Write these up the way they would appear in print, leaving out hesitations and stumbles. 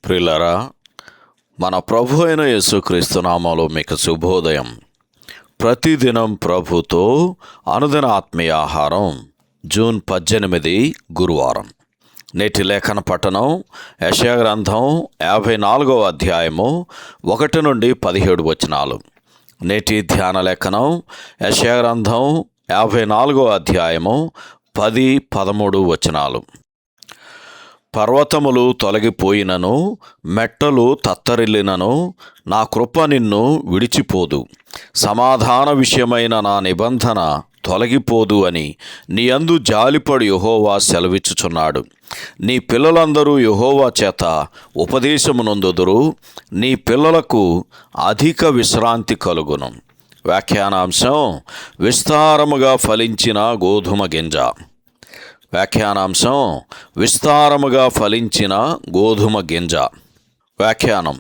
ప్రియులారా, మన ప్రభు అయిన యేసుక్రీస్తు నామములో మీకు శుభోదయం. ప్రతిదినం ప్రభుతో అనుదిన ఆత్మీయ ఆహారం. జూన్ 18 గురువారం. నేటి లేఖన పఠనం యెషయా గ్రంథం 54వ అధ్యాయము 1 నుండి 17 వచనాలు. నేటి ధ్యాన లేఖనం యెషయా గ్రంథం 54వ అధ్యాయము 10-13 వచనాలు. పర్వతములు తొలగిపోయినను, మెట్టలు తత్తరిల్లినను, నా కృప నిన్ను విడిచిపోదు, సమాధాన విషయమైన నా నిబంధన తొలగిపోదు అని నీ యందు జాలిపడి యెహోవా సెలవిచ్చుచున్నాడు. నీ పిల్లలందరూ యెహోవా చేత ఉపదేశమునొందుదురు, నీ పిల్లలకు అధిక విశ్రాంతి కలుగును. వ్యాఖ్యానాంశం: విస్తారముగా ఫలించిన గోధుమ గింజ. వ్యాఖ్యానాంశం: విస్తారముగా ఫలించిన గోధుమ గింజ. వ్యాఖ్యానం: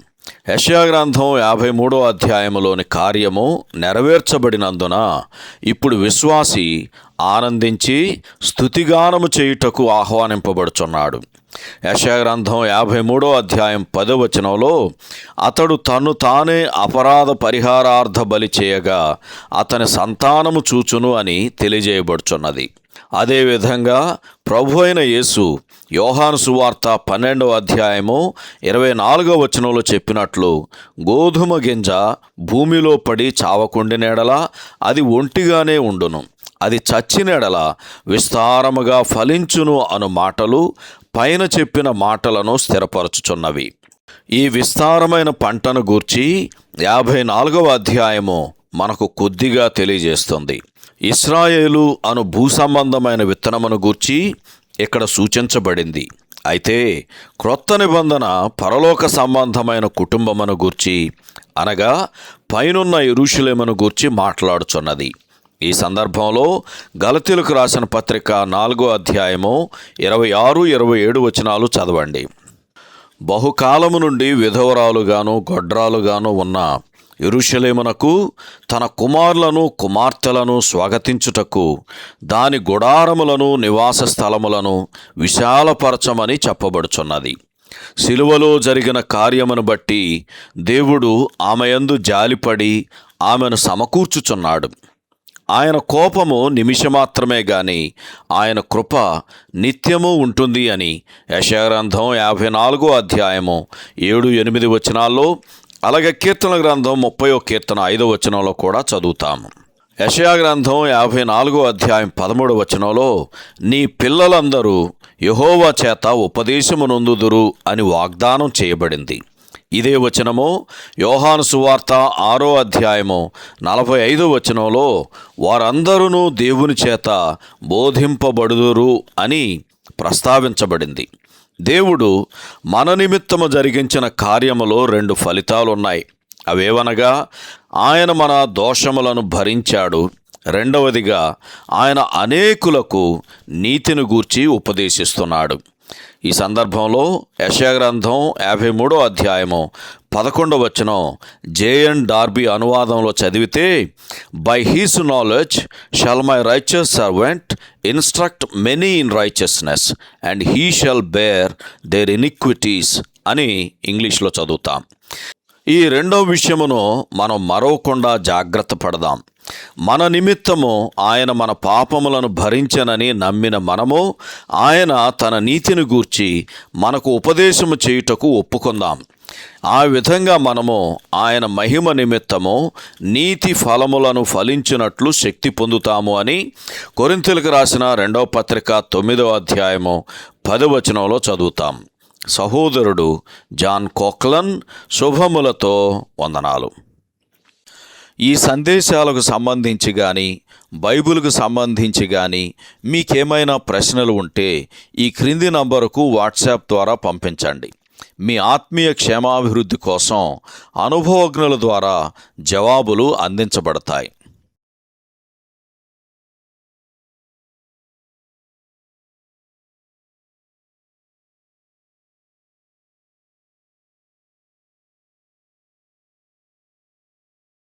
యెషయా గ్రంథం 53వ అధ్యాయములోని కార్యము నెరవేర్చబడినందున ఇప్పుడు విశ్వాసి ఆనందించి స్తుతిగానము చేయుటకు ఆహ్వానింపబడుచున్నాడు. యెషయా గ్రంథం 53వ అధ్యాయం 10వ వచనంలో అతడు తన్ను తానే అపరాధ పరిహారార్థ బలి చేయగా అతని సంతానము చూచును అని తెలియజేయబడుచున్నది. అదేవిధంగా ప్రభు అయిన యేసు యోహాను సువార్త 12వ అధ్యాయము 24వ వచనంలో చెప్పినట్లు, గోధుమ గింజ భూమిలో పడి చావకుండినెడల అది ఒంటిగానే ఉండును, అది చచ్చినెడల విస్తారముగా ఫలించును అను మాటలు పైన చెప్పిన మాటలను స్థిరపరచుచున్నవి. ఈ విస్తారమైన పంటను గూర్చి 54వ అధ్యాయము మనకు కొద్దిగా తెలియజేస్తుంది. ఇశ్రాయేలు అను భూసంబంధమైన విత్తనమును గూర్చి ఇక్కడ సూచించబడింది. అయితే క్రొత్త నిబంధన పరలోక సంబంధమైన కుటుంబమును గూర్చి, అనగా పైనున్న యెరూషలేమును గూర్చి మాట్లాడుచున్నది. ఈ సందర్భంలో గలతీయులకు రాసిన పత్రిక 4వ అధ్యాయము 26-27 వచనాలు చదవండి. బహుకాలము నుండి విధవరాలుగాను గొడ్రాలుగాను ఉన్న యెరూషలేమునకు తన కుమారులను కుమార్తెలను స్వాగతించుటకు దాని గుడారములను నివాస స్థలములను విశాలపరచమని చెప్పబడుచున్నది. సిలువలో జరిగిన కార్యమును బట్టి దేవుడు ఆమె యందు జాలిపడి ఆమెను సమకూర్చుచున్నాడు. ఆయన కోపము నిమిషమాత్రమే గాని ఆయన కృప నిత్యము ఉంటుంది అని యెషయా గ్రంథం 54వ అధ్యాయము 7-8 వచనాల్లో, అలాగే కీర్తన గ్రంథం 30వ కీర్తన 5వ వచనంలో కూడా చదువుతాము. యెషయా గ్రంథం 54వ అధ్యాయం 13వ వచనంలో, నీ పిల్లలందరూ యెహోవా చేత ఉపదేశమునొందుదురు అని వాగ్దానం చేయబడింది. ఇదే వచనము యోహాను సువార్త 6వ అధ్యాయము 45వ వచనంలో, వారందరూ దేవుని చేత బోధింపబడుదురు అని ప్రస్తావించబడింది. దేవుడు మన నిమిత్తము జరిగించిన కార్యములో 2 ఫలితాలున్నాయి. అవేవనగా, ఆయన మన దోషములను భరించాడు. రెండవదిగా, ఆయన అనేకులకు నీతిని గూర్చి ఉపదేశిస్తున్నాడు. ఈ సందర్భంలో యెషయా గ్రంథం 53వ అధ్యాయము 11వ వచనం జేఎన్ డార్బీ అనువాదంలో చదివితే, by his knowledge shall my righteous servant instruct many in righteousness and he shall bear their iniquities అని ఇంగ్లీష్లో చదువుతాం. ఈ రెండవ విషయమును మనం మరవకుండా జాగ్రత్త పడదాం. మన నిమిత్తము ఆయన మన పాపములను భరించనని నమ్మిన మనము ఆయన తన నీతిని గూర్చి మనకు ఉపదేశము చేయుటకు ఒప్పుకుందాం. ఆ విధంగా మనము ఆయన మహిమ నిమిత్తము నీతి ఫలములను ఫలించినట్లు శక్తి పొందుతాము అని కొరింథీయులకు రాసిన 2వ పత్రిక 9వ అధ్యాయము 10వ వచనంలో చదువుతాం. సహోదరుడు జాన్ కోక్లన్ శుభములతో వందనాలు. ఈ సందేశాలకు సంబంధించి కానీ బైబిల్కు సంబంధించి కానీ మీకేమైనా ప్రశ్నలు ఉంటే ఈ క్రింది నంబరుకు వాట్సాప్ ద్వారా పంపించండి. మీ ఆత్మీయ క్షేమాభివృద్ధి కోసం అనుభవజ్ఞుల ద్వారా జవాబులు అందించబడతాయి.